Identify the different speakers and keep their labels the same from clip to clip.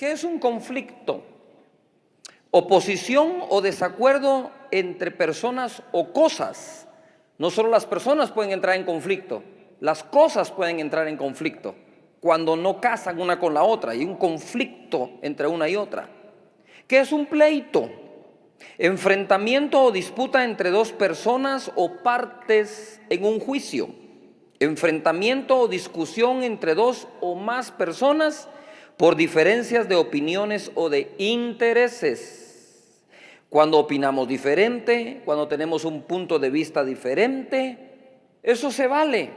Speaker 1: ¿Qué es un conflicto? Oposición o desacuerdo entre personas o cosas. No solo las personas pueden entrar en conflicto, las cosas pueden entrar en conflicto cuando no casan una con la otra. Hay un conflicto entre una y otra. ¿Qué es un pleito? Enfrentamiento o disputa entre dos personas o partes en un juicio. Enfrentamiento o discusión entre dos o más personas por diferencias de opiniones o de intereses. Cuando opinamos diferente, cuando tenemos un punto de vista diferente, eso se vale.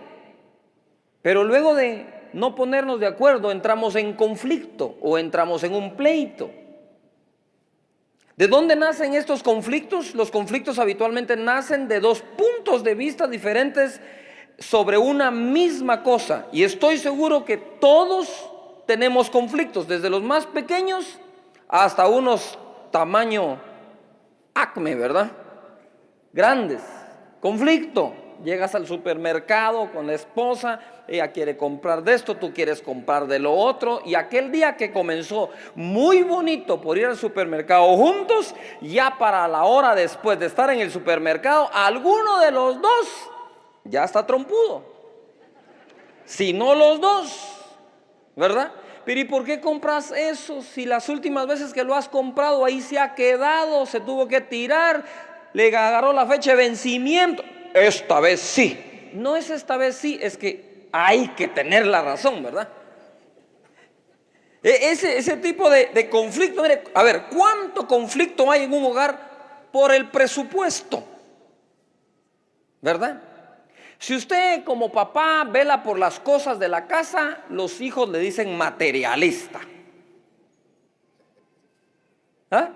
Speaker 1: Pero luego de no ponernos de acuerdo, entramos en conflicto o entramos en un pleito. ¿De dónde nacen estos conflictos? Los conflictos habitualmente nacen de dos puntos de vista diferentes sobre una misma cosa. Y estoy seguro que todos tenemos conflictos, desde los más pequeños hasta unos tamaño acme, ¿verdad? Grandes. Conflicto. Llegas al supermercado con la esposa, ella quiere comprar de esto, tú quieres comprar de lo otro, y aquel día que comenzó muy bonito por ir al supermercado juntos, ya para la hora después de estar en el supermercado, alguno de los dos ya está trompudo, si no los dos, ¿verdad? Pero ¿y por qué compras eso si las últimas veces que lo has comprado ahí se ha quedado, se tuvo que tirar, le agarró la fecha de vencimiento? Esta vez sí. No es esta vez sí, es que hay que tener la razón, ¿verdad? Ese tipo de conflicto, mire, a ver, ¿cuánto conflicto hay en un hogar por el presupuesto? ¿Verdad? Si usted como papá vela por las cosas de la casa, los hijos le dicen materialista. ¿Ah?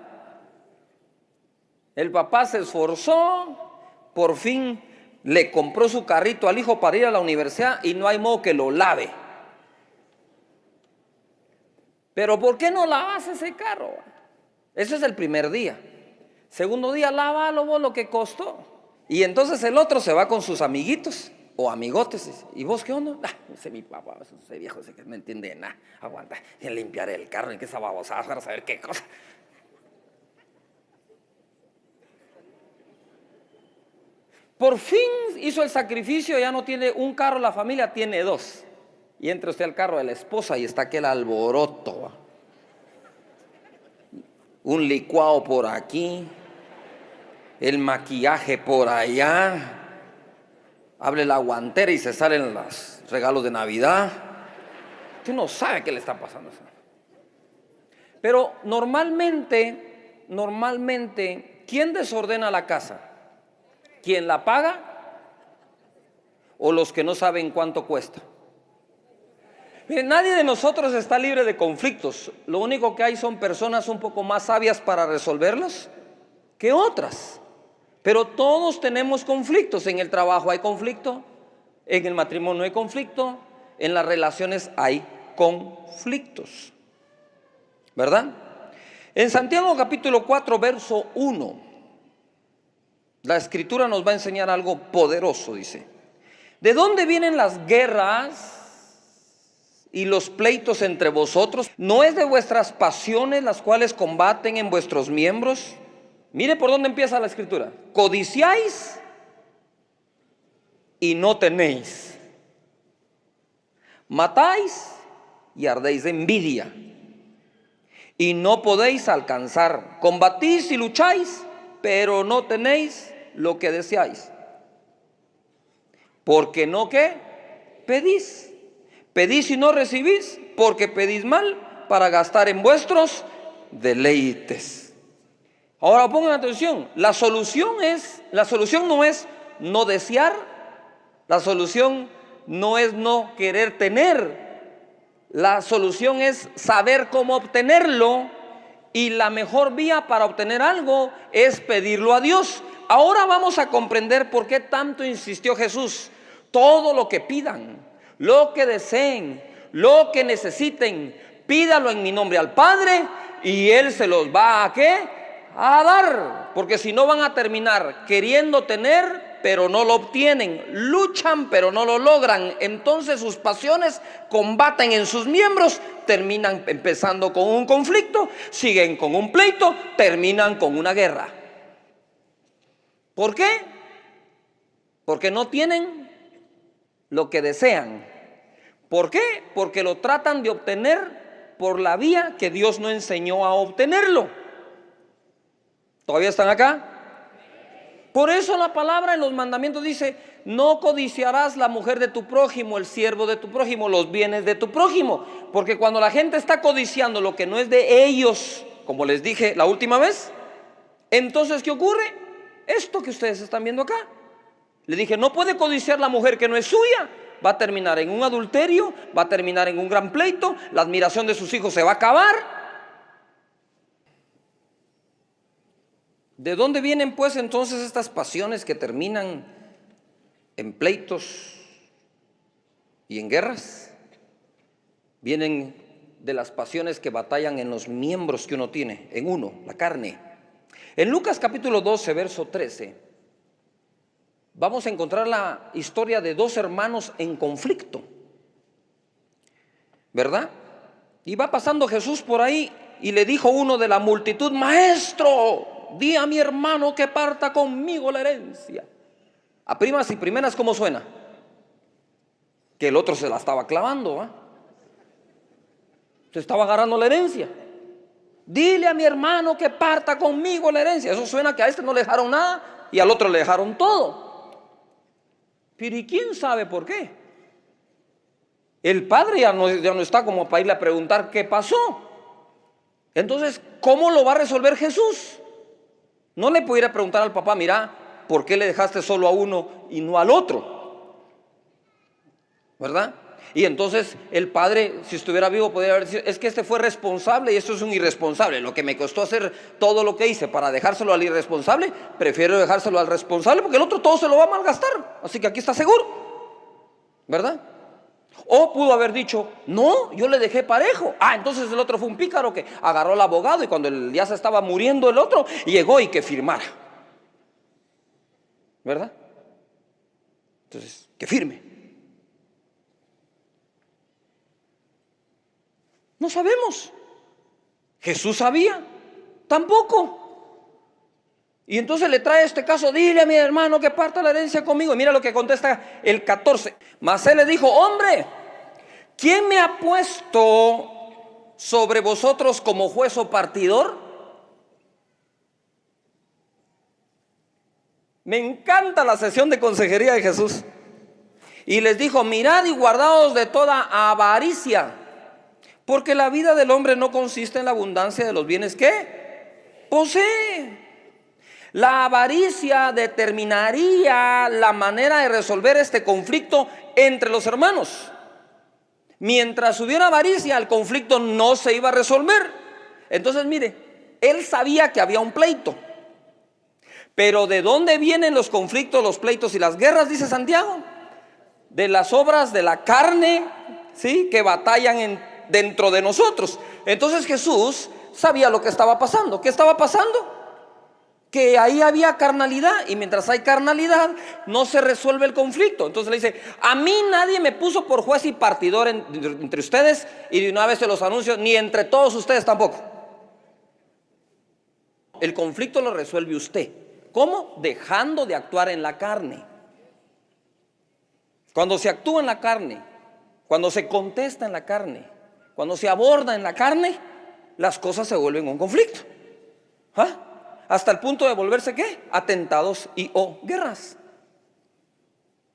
Speaker 1: El papá se esforzó, por fin le compró su carrito al hijo para ir a la universidad y no hay modo que lo lave. Pero ¿por qué no lavas ese carro? Ese es el primer día. Segundo día, lávalo vos lo que costó. Y entonces el otro se va con sus amiguitos o amigotes. ¿Y vos qué onda? Ese mi papá, ese viejo ese que no entiende nada. Aguanta, y limpiaré el carro, y que esa babosada para saber qué cosa. Por fin hizo el sacrificio, ya no tiene un carro, la familia tiene dos. Y entra usted al carro de la esposa y está aquel alboroto. Un licuado por aquí, el maquillaje por allá. Abre la guantera y se salen los regalos de Navidad. Usted no sabe qué le está pasando. Pero normalmente, ¿quién desordena la casa? ¿Quién la paga o los que no saben cuánto cuesta? Nadie de nosotros está libre de conflictos. Lo único que hay son personas un poco más sabias para resolverlos que otras. Pero todos tenemos conflictos. En el trabajo hay conflicto, en el matrimonio hay conflicto, en las relaciones hay conflictos, ¿verdad? En Santiago capítulo 4 verso 1, la escritura nos va a enseñar algo poderoso, dice: ¿de dónde vienen las guerras y los pleitos entre vosotros? ¿No es de vuestras pasiones las cuales combaten en vuestros miembros? Mire por dónde empieza la escritura: codiciáis y no tenéis, matáis y ardéis de envidia y no podéis alcanzar, combatís y lucháis, pero no tenéis lo que deseáis. Porque no, ¿qué? Pedís. Pedís y no recibís, porque pedís mal para gastar en vuestros deleites. Ahora pongan atención, la solución no es no desear, la solución no es no querer tener, la solución es saber cómo obtenerlo, y la mejor vía para obtener algo es pedirlo a Dios. Ahora vamos a comprender por qué tanto insistió Jesús: todo lo que pidan, lo que deseen, lo que necesiten, pídalo en mi nombre al Padre y Él se los va a ¿qué? A dar. Porque si no van a terminar queriendo tener pero no lo obtienen, luchan, pero no lo logran. Entonces sus pasiones combaten en sus miembros, terminan empezando con un conflicto, siguen con un pleito, terminan con una guerra. ¿Por qué? Porque no tienen lo que desean. ¿Por qué? Porque lo tratan de obtener por la vía que Dios no enseñó a obtenerlo. ¿Todavía están acá? Por eso la palabra en los mandamientos dice: no codiciarás la mujer de tu prójimo, el siervo de tu prójimo, los bienes de tu prójimo. Porque cuando la gente está codiciando lo que no es de ellos, como les dije la última vez, entonces ¿qué ocurre? Esto que ustedes están viendo acá. Le dije: no puede codiciar la mujer que no es suya. Va a terminar en un adulterio, va a terminar en un gran pleito, la admiración de sus hijos se va a acabar. ¿De dónde vienen pues entonces estas pasiones que terminan en pleitos y en guerras? Vienen de las pasiones que batallan en los miembros que uno tiene, en uno, la carne. En Lucas capítulo 12, verso 13, vamos a encontrar la historia de dos hermanos en conflicto, ¿verdad? Y va pasando Jesús por ahí y le dijo uno de la multitud: maestro, di a mi hermano que parta conmigo la herencia. A primas y primeras, ¿cómo suena? Que el otro se la estaba clavando, ¿eh? Se estaba agarrando la herencia. Dile a mi hermano que parta conmigo la herencia. Eso suena que a este no le dejaron nada y al otro le dejaron todo. Pero ¿y quién sabe por qué? El padre ya no está como para irle a preguntar qué pasó. Entonces, ¿cómo lo va a resolver Jesús? No le pudiera preguntar al papá: mira, ¿por qué le dejaste solo a uno y no al otro? ¿Verdad? Y entonces el padre, si estuviera vivo, podría haber dicho: es que este fue responsable y esto es un irresponsable. Lo que me costó hacer todo lo que hice para dejárselo al irresponsable, prefiero dejárselo al responsable, porque el otro todo se lo va a malgastar. Así que aquí está seguro, ¿verdad? O pudo haber dicho: no, yo le dejé parejo. Entonces el otro fue un pícaro que agarró al abogado y cuando ya se estaba muriendo el otro, llegó y que firmara, ¿verdad? Entonces, que firme. No sabemos. Jesús sabía, tampoco. Y entonces le trae este caso: dile a mi hermano que parta la herencia conmigo. Y mira lo que contesta el 14. Mas él le dijo: hombre, ¿quién me ha puesto sobre vosotros como juez o partidor? Me encanta la sesión de consejería de Jesús. Y les dijo: mirad y guardaos de toda avaricia, porque la vida del hombre no consiste en la abundancia de los bienes que posee. La avaricia determinaría la manera de resolver este conflicto entre los hermanos. Mientras hubiera avaricia, el conflicto no se iba a resolver. Entonces, mire, él sabía que había un pleito. Pero ¿de dónde vienen los conflictos, los pleitos y las guerras? Dice Santiago: de las obras de la carne, ¿sí?, que batallan dentro de nosotros. Entonces Jesús sabía lo que estaba pasando. ¿Qué estaba pasando? Que ahí había carnalidad, y mientras hay carnalidad no se resuelve el conflicto. Entonces le dice: a mí nadie me puso por juez y partidor entre ustedes, y de una vez se los anuncio, ni entre todos ustedes tampoco. El conflicto lo resuelve usted. ¿Cómo? Dejando de actuar en la carne. Cuando se actúa en la carne, cuando se contesta en la carne, cuando se aborda en la carne, las cosas se vuelven un conflicto. Hasta el punto de volverse ¿qué? Atentados y o guerras.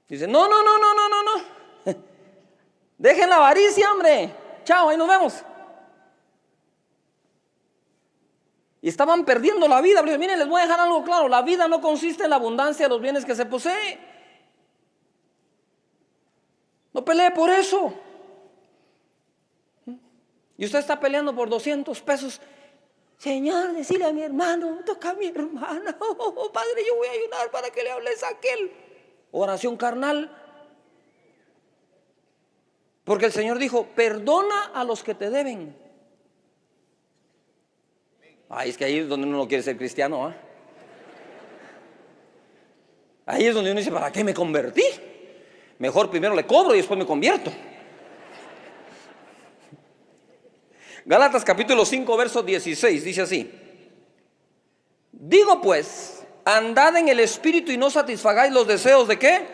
Speaker 1: Dice: no. Dejen la avaricia, hombre. Chao, ahí nos vemos. Y estaban perdiendo la vida. Pero miren, les voy a dejar algo claro: la vida no consiste en la abundancia de los bienes que se posee. No pelee por eso. Y usted está peleando por 200 pesos. Señor, decirle a mi hermano, toca a mi hermana. Padre, yo voy a ayudar para que le hables a aquel. Oración carnal. Porque el Señor dijo: perdona a los que te deben. Es que ahí es donde uno no quiere ser cristiano, Ahí es donde uno dice, ¿para qué me convertí? Mejor primero le cobro y después me convierto. Gálatas capítulo 5 verso 16 dice así: digo pues, andad en el espíritu y no satisfagáis los deseos ¿de qué?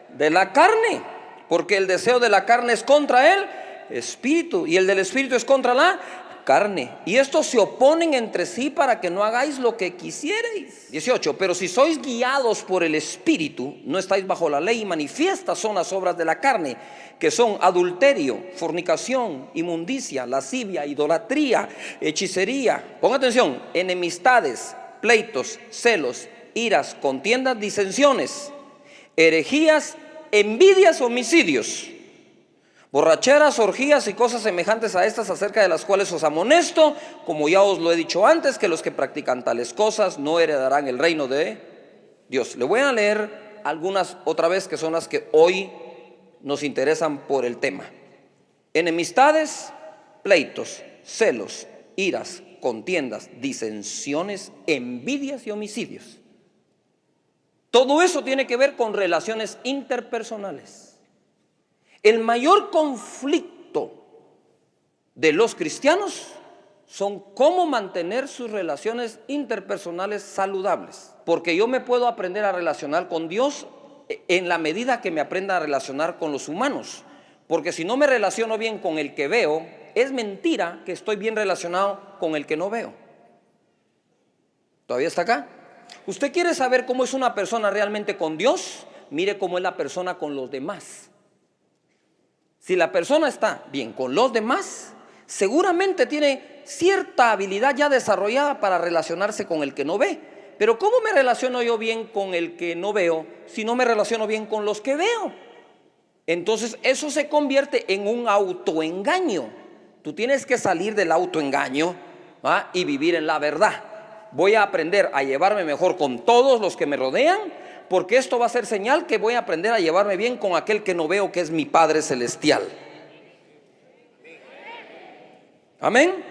Speaker 1: De la carne, porque el deseo de la carne es contra el espíritu y el del espíritu es contra la carne, y estos se oponen entre sí para que no hagáis lo que quisierais. 18. Pero si sois guiados por el espíritu, no estáis bajo la ley, y manifiestas son las obras de la carne, que son adulterio, fornicación, inmundicia, lascivia, idolatría, hechicería, ponga atención, enemistades, pleitos, celos, iras, contiendas, disensiones, herejías, envidias, homicidios, borracheras, orgías y cosas semejantes a estas, acerca de las cuales os amonesto, como ya os lo he dicho antes, que los que practican tales cosas no heredarán el reino de Dios. Le voy a leer algunas otra vez, que son las que hoy nos interesan por el tema. Enemistades, pleitos, celos, iras, contiendas, disensiones, envidias y homicidios. Todo eso tiene que ver con relaciones interpersonales. El mayor conflicto de los cristianos son cómo mantener sus relaciones interpersonales saludables. Porque yo me puedo aprender a relacionar con Dios en la medida que me aprenda a relacionar con los humanos. Porque si no me relaciono bien con el que veo, es mentira que estoy bien relacionado con el que no veo. ¿Todavía está acá? ¿Usted quiere saber cómo es una persona realmente con Dios? Mire cómo es la persona con los demás. Si la persona está bien con los demás, seguramente tiene cierta habilidad ya desarrollada para relacionarse con el que no ve. Pero ¿cómo me relaciono yo bien con el que no veo si no me relaciono bien con los que veo? Entonces eso se convierte en un autoengaño. Tú tienes que salir del autoengaño, ¿va? Y vivir en la verdad. Voy a aprender a llevarme mejor con todos los que me rodean, porque esto va a ser señal que voy a aprender a llevarme bien con aquel que no veo, que es mi Padre Celestial. Amén.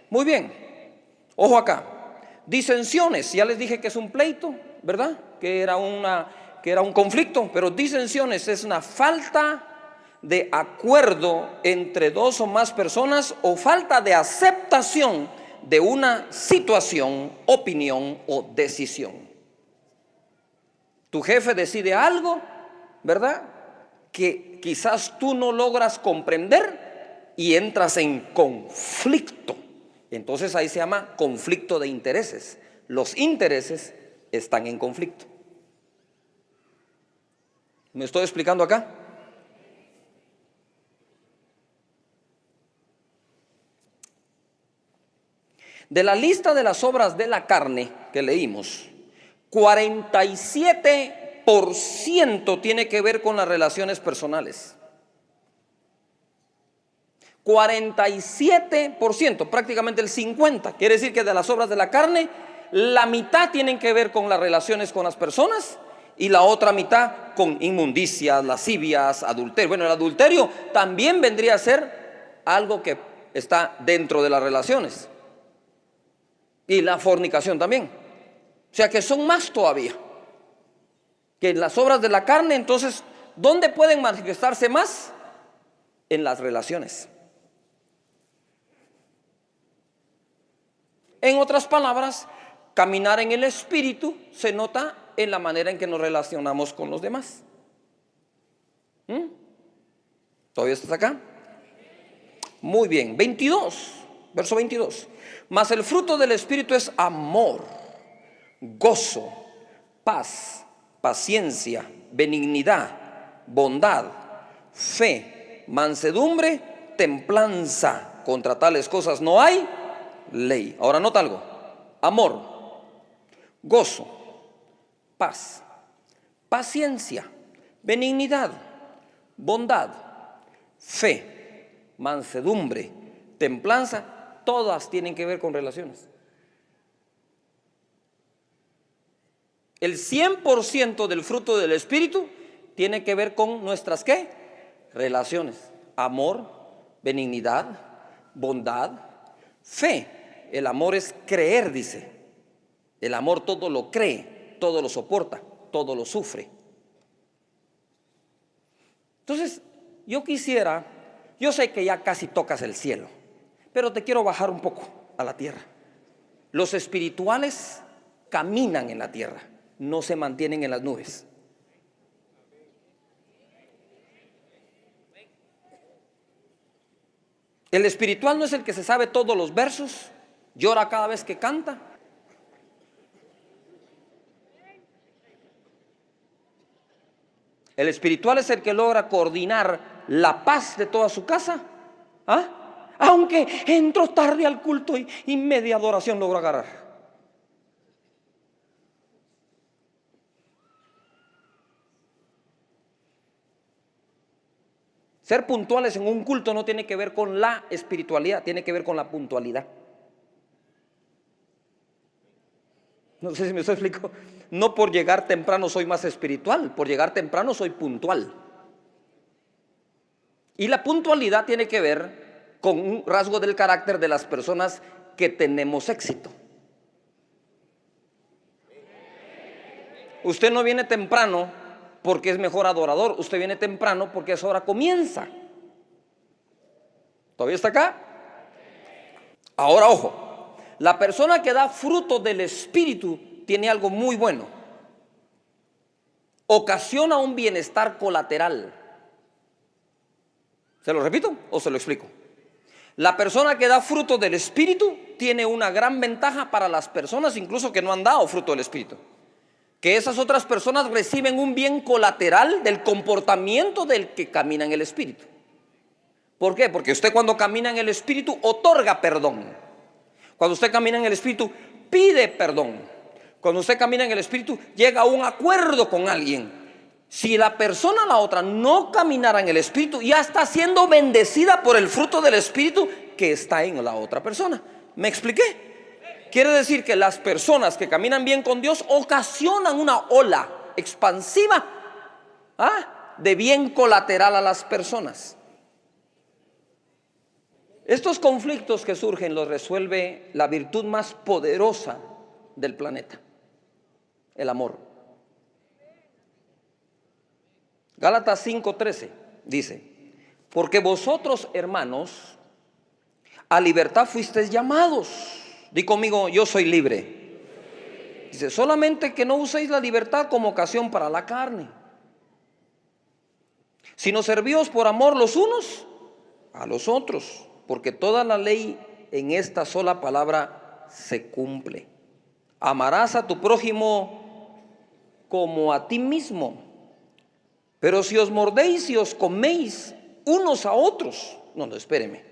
Speaker 1: Muy bien. Ojo acá. Disensiones, ya les dije que es un pleito, ¿verdad? Que era un conflicto, pero disensiones es una falta de acuerdo entre dos o más personas, o falta de aceptación de una situación, opinión o decisión. Tu jefe decide algo, ¿verdad?, que quizás tú no logras comprender y entras en conflicto. Entonces ahí se llama conflicto de intereses. Los intereses están en conflicto. ¿Me estoy explicando acá? De la lista de las obras de la carne que leímos, 47% tiene que ver con las relaciones personales. 47%, prácticamente el 50%. Quiere decir que de las obras de la carne, la mitad tienen que ver con las relaciones con las personas y la otra mitad con inmundicias, lascivias, adulterio. Bueno, el adulterio también vendría a ser algo que está dentro de las relaciones. Y la fornicación también. O sea que son más todavía que en las obras de la carne. Entonces, ¿dónde pueden manifestarse más? En las relaciones. En otras palabras, caminar en el espíritu se nota en la manera en que nos relacionamos con los demás. ¿Todavía estás acá? Muy bien. 22, verso 22. Mas el fruto del espíritu es amor, gozo, paz, paciencia, benignidad, bondad, fe, mansedumbre, templanza. Contra tales cosas no hay ley. Ahora nota algo: amor, gozo, paz, paciencia, benignidad, bondad, fe, mansedumbre, templanza. Todas tienen que ver con relaciones. El 100% del fruto del espíritu tiene que ver con nuestras ¿qué? Relaciones. Amor, benignidad, bondad, fe. El amor es creer, dice. El amor todo lo cree, todo lo soporta, todo lo sufre. Entonces, yo sé que ya casi tocas el cielo, pero te quiero bajar un poco a la tierra. Los espirituales caminan en la tierra, no se mantienen en las nubes. El espiritual no es el que se sabe todos los versos, llora cada vez que canta. El espiritual es el que logra coordinar la paz de toda su casa. Aunque entró tarde al culto y media adoración logró agarrar. Ser puntuales en un culto no tiene que ver con la espiritualidad, tiene que ver con la puntualidad. No sé si me explico. No por llegar temprano soy más espiritual, por llegar temprano soy puntual. Y la puntualidad tiene que ver con un rasgo del carácter de las personas que tenemos éxito. Usted no viene temprano porque es mejor adorador, usted viene temprano porque a esa hora comienza. ¿Todavía está acá? Ahora, ojo, la persona que da fruto del Espíritu tiene algo muy bueno. Ocasiona un bienestar colateral. ¿Se lo repito o se lo explico? La persona que da fruto del Espíritu tiene una gran ventaja para las personas incluso que no han dado fruto del Espíritu. Que esas otras personas reciben un bien colateral del comportamiento del que camina en el Espíritu. ¿Por qué? Porque usted cuando camina en el Espíritu otorga perdón. Cuando usted camina en el Espíritu pide perdón. Cuando usted camina en el Espíritu llega a un acuerdo con alguien. Si la persona, la otra, no caminara en el Espíritu, ya está siendo bendecida por el fruto del Espíritu que está en la otra persona. ¿Me expliqué? Quiere decir que las personas que caminan bien con Dios ocasionan una ola expansiva de bien colateral a las personas. Estos conflictos que surgen los resuelve la virtud más poderosa del planeta, el amor. Gálatas 5:13 dice: porque vosotros, hermanos, a libertad fuisteis llamados. Di conmigo, yo soy libre. Dice, solamente que no uséis la libertad como ocasión para la carne, sino servíos por amor los unos a los otros, porque toda la ley en esta sola palabra se cumple. Amarás a tu prójimo como a ti mismo. Pero si os mordéis y os coméis unos a otros, no, espéreme.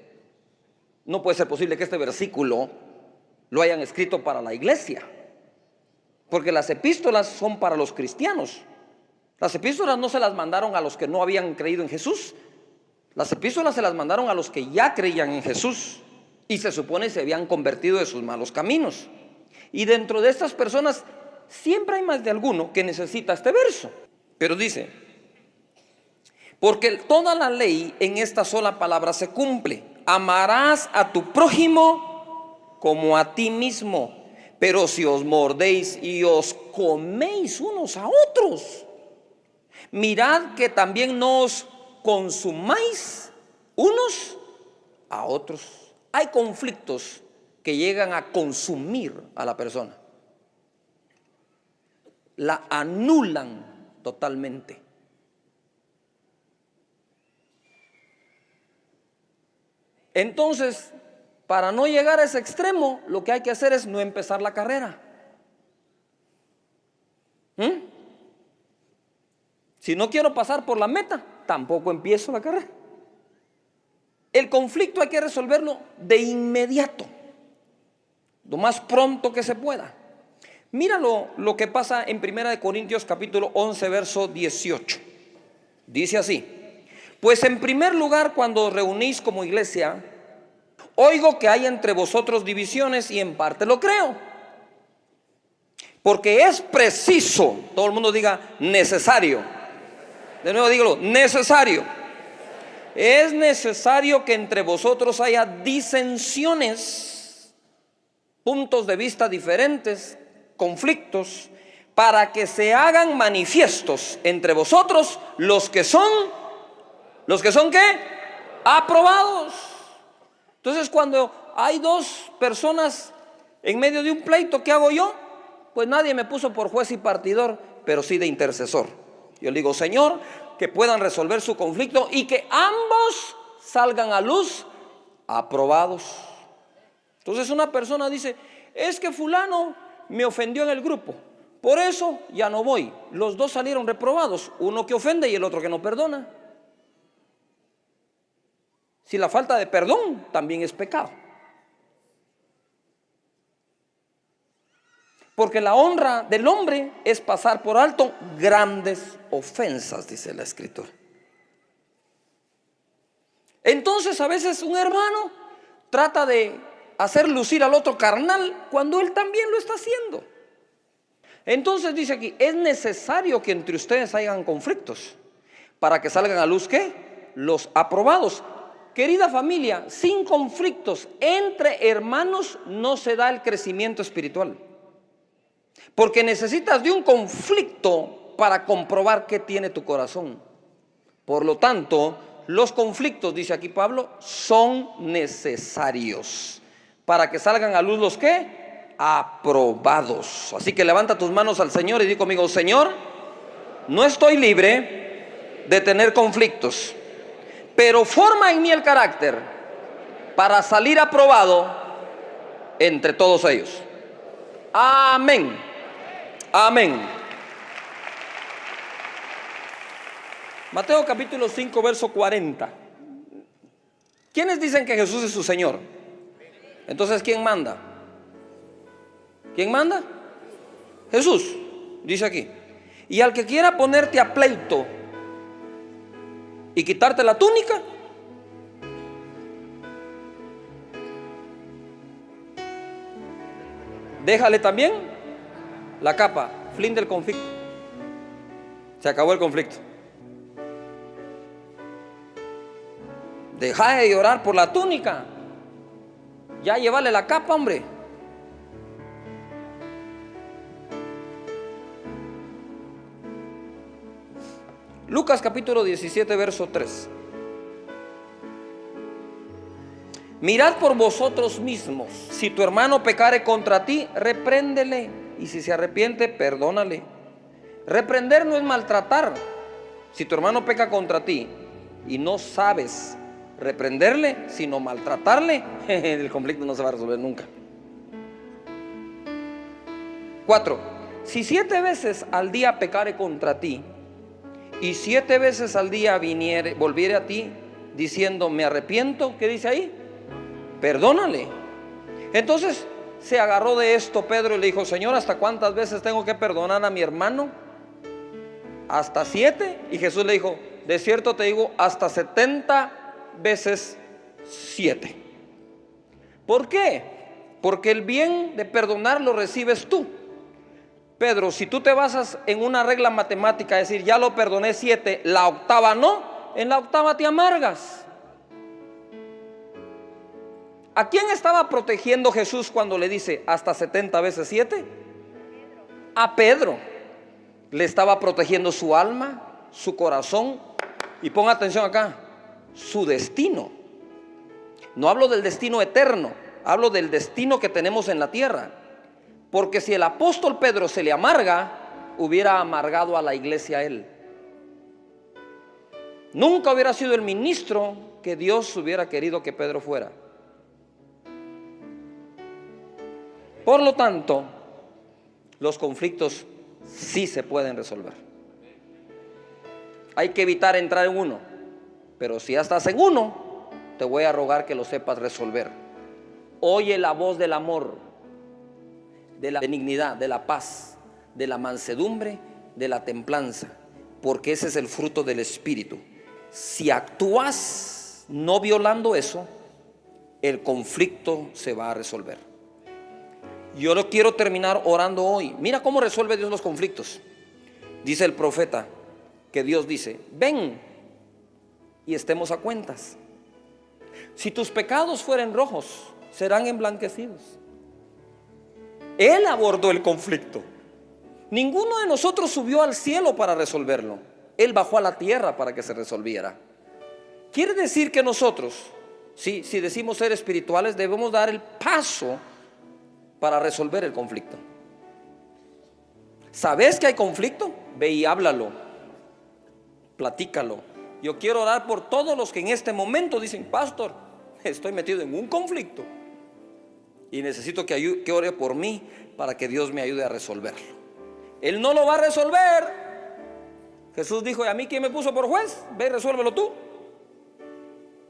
Speaker 1: No puede ser posible que este versículo lo hayan escrito para la iglesia, porque las epístolas son para los cristianos. Las epístolas no se las mandaron a los que no habían creído en Jesús. Las epístolas se las mandaron a los que ya creían en Jesús y se supone se habían convertido de sus malos caminos. Y dentro de estas personas siempre hay más de alguno que necesita este verso. Pero dice, porque toda la ley en esta sola palabra se cumple. Amarás a tu prójimo como a ti mismo. Pero si os mordéis y os coméis unos a otros, mirad que también no os consumáis unos a otros. Hay conflictos que llegan a consumir a la persona, la anulan totalmente. Entonces, para no llegar a ese extremo, lo que hay que hacer es no empezar la carrera. Si no quiero pasar por la meta, tampoco empiezo la carrera. El conflicto hay que resolverlo de inmediato, lo más pronto que se pueda. Míralo lo que pasa en 1 Corintios capítulo 11 verso 18. Dice así: pues en primer lugar, cuando os reunís como iglesia, oigo que hay entre vosotros divisiones, y en parte lo creo. Porque es preciso, todo el mundo diga necesario. De nuevo dígalo, necesario. Es necesario que entre vosotros haya disensiones, puntos de vista diferentes, conflictos, para que se hagan manifiestos entre vosotros los que son ¿qué? Aprobados. Entonces, cuando hay dos personas en medio de un pleito, ¿qué hago yo? Pues nadie me puso por juez y partidor, pero sí de intercesor. Yo le digo, Señor, que puedan resolver su conflicto y que ambos salgan a luz aprobados. Entonces una persona dice, es que fulano me ofendió en el grupo, por eso ya no voy. Los dos salieron reprobados, uno que ofende y el otro que no perdona. Si la falta de perdón también es pecado. Porque la honra del hombre es pasar por alto grandes ofensas, dice la Escritura. Entonces a veces un hermano trata de hacer lucir al otro carnal cuando él también lo está haciendo. Entonces dice aquí, es necesario que entre ustedes hayan conflictos para que salgan a luz, ¿qué? Los aprobados. Querida familia, sin conflictos entre hermanos no se da el crecimiento espiritual. Porque necesitas de un conflicto para comprobar qué tiene tu corazón. Por lo tanto, los conflictos, dice aquí Pablo, son necesarios para que salgan a luz los ¿qué? Aprobados. Así que levanta tus manos al Señor y di conmigo, Señor, no estoy libre de tener conflictos, pero forma en mí el carácter para salir aprobado entre todos ellos. Amén. Amén. Mateo capítulo 5, verso 40. ¿Quiénes dicen que Jesús es su Señor? Entonces, ¿quién manda? ¿Quién manda? Jesús, dice aquí. Y al que quiera ponerte a pleito y quitarte la túnica, déjale también la capa. Fin del conflicto. Se acabó el conflicto. Deja de llorar por la túnica. Ya llévale la capa, hombre. Lucas capítulo 17, verso 3. Mirad por vosotros mismos. Si tu hermano pecare contra ti, repréndele. Y si se arrepiente, perdónale. Reprender no es maltratar. Si tu hermano peca contra ti y no sabes reprenderle, sino maltratarle, el conflicto no se va a resolver nunca. 4. Si 7 veces al día pecare contra ti y 7 veces al día volviere a ti diciendo me arrepiento, ¿qué dice ahí? Perdónale. Entonces se agarró de esto Pedro y le dijo, Señor, ¿hasta cuántas veces tengo que perdonar a mi hermano? ¿Hasta 7? Y Jesús le dijo, de cierto te digo, hasta 70 veces 7. ¿Por qué? Porque el bien de perdonar lo recibes tú. Pedro, si tú te basas en una regla matemática, es decir, ya lo perdoné 7, la octava no, en la octava te amargas. ¿A quién estaba protegiendo Jesús cuando le dice hasta 70 veces 7? A Pedro. Le estaba protegiendo su alma, su corazón, y ponga atención acá, su destino. No hablo del destino eterno, hablo del destino que tenemos en la tierra. Porque si el apóstol Pedro se le amarga, hubiera amargado a la iglesia a él. Nunca hubiera sido el ministro que Dios hubiera querido que Pedro fuera. Por lo tanto, los conflictos sí se pueden resolver. Hay que evitar entrar en uno, pero si ya estás en uno, te voy a rogar que lo sepas resolver. Oye la voz del amor, de la benignidad, de la paz, de la mansedumbre, de la templanza, porque ese es el fruto del Espíritu. Si actúas no violando eso, el conflicto se va a resolver. Yo lo quiero terminar orando hoy. Mira cómo resuelve Dios los conflictos. Dice el profeta que Dios dice, ven y estemos a cuentas. Si tus pecados fueren rojos, serán emblanquecidos. Él abordó el conflicto. Ninguno de nosotros subió al cielo para resolverlo. Él bajó a la tierra para que se resolviera. Quiere decir que nosotros, si decimos ser espirituales, debemos dar el paso para resolver el conflicto. ¿Sabes que hay conflicto? Ve y háblalo, platícalo. Yo quiero orar por todos los que en este momento dicen: pastor, estoy metido en un conflicto y necesito que ore por mí para que Dios me ayude a resolverlo. Él no lo va a resolver. Jesús dijo: ¿y a mí quién me puso por juez? Ve y resuélvelo tú.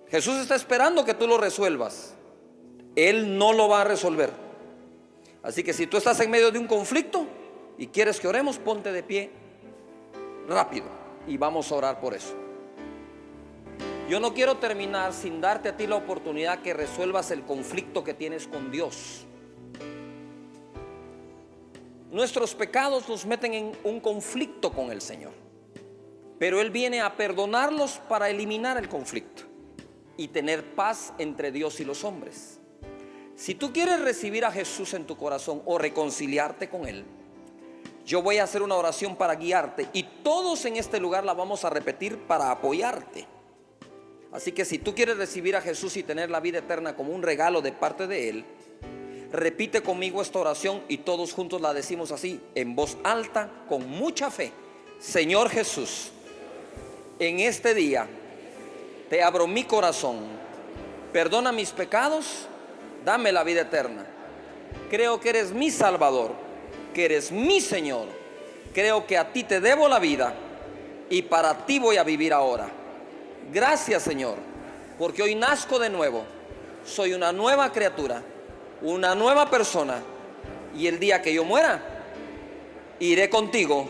Speaker 1: Jesús está esperando que tú lo resuelvas. Él no lo va a resolver. Así que si tú estás en medio de un conflicto y quieres que oremos, ponte de pie rápido y vamos a orar por eso. Yo no quiero terminar sin darte a ti la oportunidad que resuelvas el conflicto que tienes con Dios. Nuestros pecados nos meten en un conflicto con el Señor, pero Él viene a perdonarlos para eliminar el conflicto y tener paz entre Dios y los hombres. Si tú quieres recibir a Jesús en tu corazón o reconciliarte con Él, yo voy a hacer una oración para guiarte y todos en este lugar la vamos a repetir para apoyarte. Así que si tú quieres recibir a Jesús y tener la vida eterna como un regalo de parte de Él, repite conmigo esta oración y todos juntos la decimos así, en voz alta, con mucha fe. Señor Jesús, en este día te abro mi corazón, perdona mis pecados, dame la vida eterna. Creo que eres mi Salvador, que eres mi Señor. Creo que a ti te debo la vida y para ti voy a vivir ahora. Gracias, Señor, porque hoy nazco de nuevo. Soy una nueva criatura, una nueva persona, y el día que yo muera, iré contigo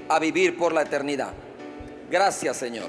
Speaker 1: a vivir por la eternidad. Gracias, Señor.